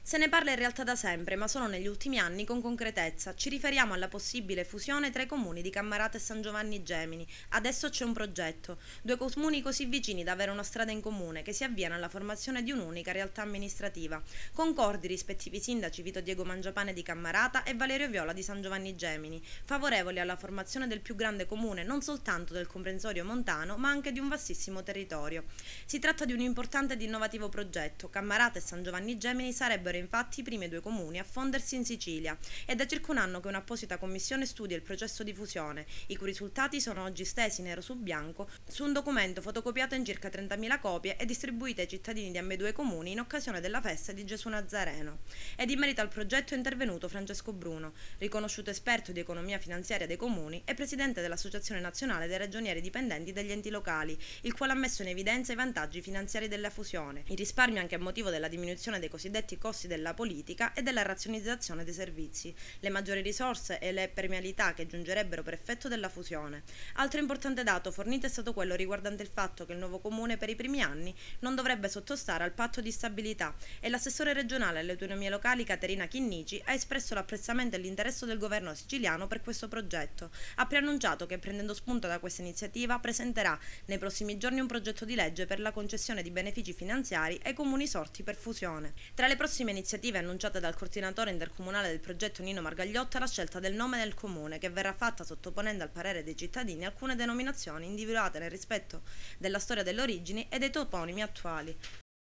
Se ne parla in realtà da sempre, ma solo negli ultimi anni con concretezza. Ci riferiamo alla possibile fusione tra i comuni di Cammarata e San Giovanni Gemini. Adesso c'è un progetto. Due comuni così vicini da avere una strada in comune che si avviano alla formazione di un'unica realtà amministrativa. Concordi i rispettivi sindaci Vito Diego Mangiapane di Cammarata e Valerio Viola di San Giovanni Gemini, favorevoli alla formazione del più grande comune non soltanto del comprensorio montano, ma anche di un vastissimo territorio. Si tratta di un importante ed innovativo progetto. Cammarata e San Giovanni Gemini sarebbero infatti i primi due comuni a fondersi in Sicilia ed è circa un anno che un'apposita commissione studia il processo di fusione, i cui risultati sono oggi stesi nero su bianco su un documento fotocopiato in circa 30.000 copie e distribuite ai cittadini di ambedue comuni in occasione della festa di Gesù Nazareno. Ed in merito al progetto è intervenuto Francesco Bruno, riconosciuto esperto di economia finanziaria dei comuni e presidente dell'Associazione Nazionale dei Ragionieri Dipendenti degli Enti Locali, il quale ha messo in evidenza i vantaggi finanziari della fusione, il risparmio anche a motivo della diminuzione dei cosiddetti costi della politica e della razionalizzazione dei servizi, le maggiori risorse e le premialità che giungerebbero per effetto della fusione. Altro importante dato fornito è stato quello riguardante il fatto che il nuovo comune per i primi anni non dovrebbe sottostare al patto di stabilità e l'assessore regionale alle autonomie locali Caterina Chinnici ha espresso l'apprezzamento e l'interesse del governo siciliano per questo progetto. Ha preannunciato che, prendendo spunto da questa iniziativa, presenterà nei prossimi giorni un progetto di legge per la concessione di benefici finanziari ai comuni sorti per fusione. Tra le prossime iniziative annunciate dal coordinatore intercomunale del progetto Nino Margagliotta la scelta del nome del comune, che verrà fatta sottoponendo al parere dei cittadini alcune denominazioni individuate nel rispetto della storia delle origini e dei toponimi attuali.